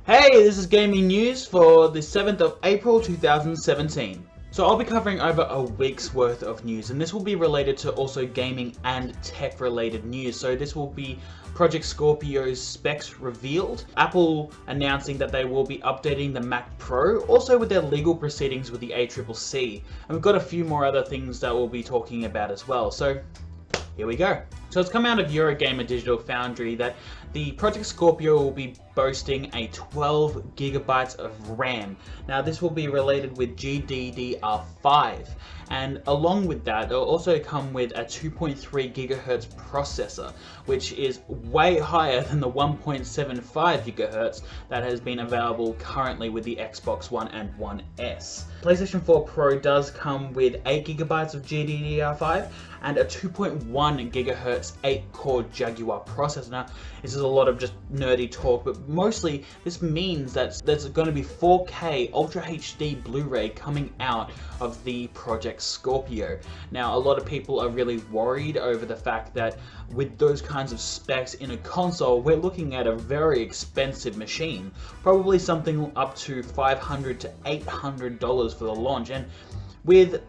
Hey, this is gaming news for the 7th of April 2017. So I'll be covering over a week's worth of news, and this will be related to also gaming and tech related news. So this will be Project Scorpio's specs revealed, Apple announcing that they will be updating the Mac Pro, also with their legal proceedings with the ACCC, and we've got a few more other things that we'll be talking about as well. So here we go. So it's come out of Eurogamer Digital Foundry that the Project Scorpio will be boasting a 12 gigabytes of RAM. Now this will be related with GDDR5, and along with that it'll also come with a 2.3 gigahertz processor, which is way higher than the 1.75 gigahertz that has been available currently with the Xbox One and One S. PlayStation 4 Pro does come with 8 gigabytes of GDDR5 and a 2.1 gigahertz 8-core Jaguar processor. Now, this is a lot of just nerdy talk, but mostly this means that there's going to be 4K Ultra HD Blu-ray coming out of the Project Scorpio. Now, a lot of people are really worried over the fact that with those kinds of specs in a console, we're looking at a very expensive machine, probably something up to $500 to $800 for the launch. And with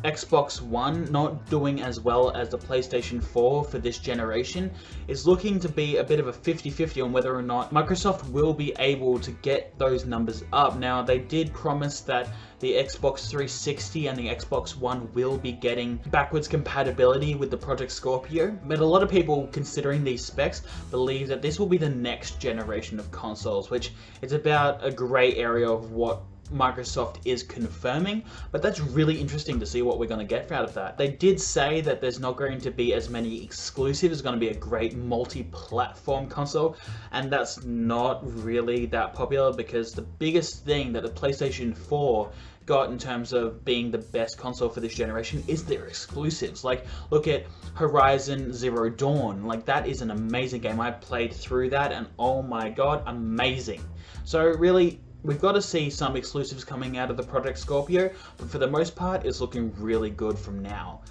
Xbox One not doing as well as the PlayStation 4 for this generation, is looking to be a bit of a 50-50 on whether or not Microsoft will be able to get those numbers up. Now, they did promise that the Xbox 360 and the Xbox One will be getting backwards compatibility with the Project Scorpio, but a lot of people considering these specs believe that this will be the next generation of consoles, which is about a grey area of what Microsoft is confirming, but that's really interesting to see what we're going to get out of that. They did say that there's not going to be as many exclusives, it's going to be a great multi-platform console, and that's not really that popular because the biggest thing that the PlayStation 4 got in terms of being the best console for this generation is their exclusives. Like, look at Horizon Zero Dawn, like that is an amazing game. I played through that and oh my god, amazing. So really, we've got to see some exclusives coming out of the Project Scorpio, but for the most part, it's looking really good from now.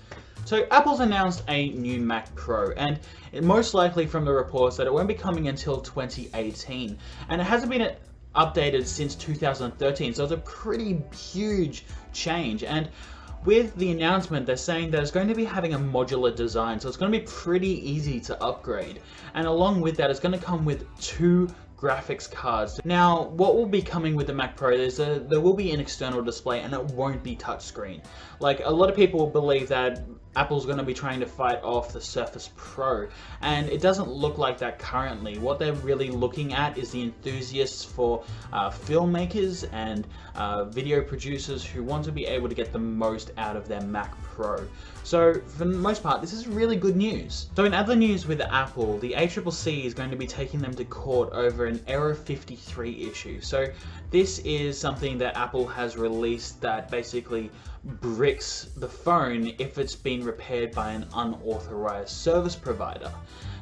So Apple's announced a new Mac Pro, and most likely from the reports that it won't be coming until 2018, and it hasn't been updated since 2013, so it's a pretty huge change. And with the announcement, they're saying that it's going to be having a modular design, so it's going to be pretty easy to upgrade, and along with that, it's going to come with 2 graphics cards. Now, what will be coming with the Mac Pro is there will be an external display and it won't be touchscreen. Like, a lot of people believe that Apple's going to be trying to fight off the Surface Pro, and it doesn't look like that currently. What they're really looking at is the enthusiasts for filmmakers and video producers who want to be able to get the most out of their Mac Pro. So for the most part, this is really good news. So in other news with Apple, the ACCC is going to be taking them to court over an Error 53 issue. So this is something that Apple has released that basically bricks the phone if it's been repaired by an unauthorized service provider.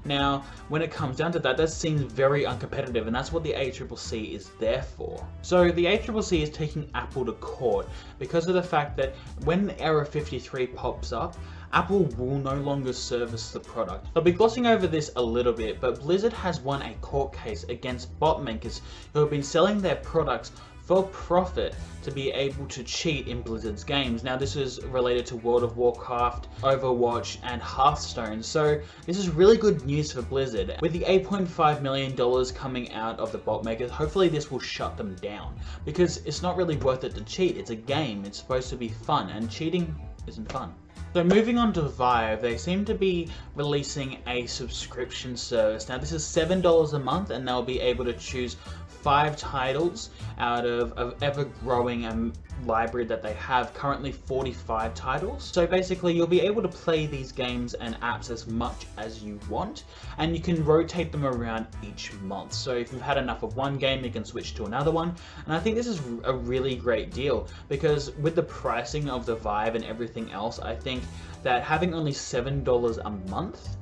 Now, when it comes down to that, that seems very uncompetitive, and that's what the ACCC is there for. So the ACCC is taking Apple to court because of the fact that when Error 53 pops up, Apple will no longer service the product. I'll be glossing over this a little bit, but Blizzard has won a court case against botmakers who have been selling their products for profit to be able to cheat in Blizzard's games. Now, this is related to World of Warcraft, Overwatch, and Hearthstone, so this is really good news for Blizzard. With the $8.5 million coming out of the bot makers, hopefully this will shut them down, because it's not really worth it to cheat. It's a game, it's supposed to be fun, and cheating isn't fun. So moving on to Vive, they seem to be releasing a subscription service. Now, this is $7 a month, and they'll be able to choose 5 titles out of an ever-growing library that they have, currently 45 titles. So basically, you'll be able to play these games and apps as much as you want, and you can rotate them around each month. So if you've had enough of one game, you can switch to another one. And I think this is a really great deal, because with the pricing of the Vive and everything else, I think that having only $7 a month.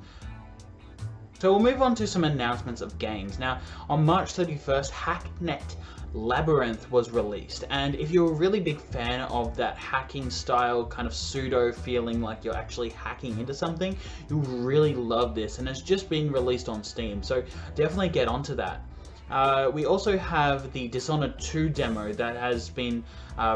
So we'll move on to some announcements of games. Now, on March 31st, Hacknet Labyrinths was released, and if you're a really big fan of that hacking style, kind of pseudo feeling like you're actually hacking into something, you'll really love this, and it's just been released on Steam, so definitely get onto that. We also have the Dishonored 2 demo that has been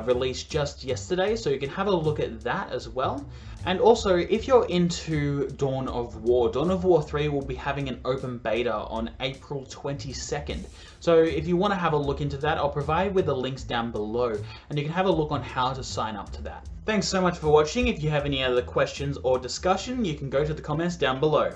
released just yesterday, so you can have a look at that as well. And also, if you're into Dawn of War 3 will be having an open beta on April 22nd. So if you want to have a look into that, I'll provide with the links down below, and you can have a look on how to sign up to that. Thanks so much for watching. If you have any other questions or discussion, you can go to the comments down below.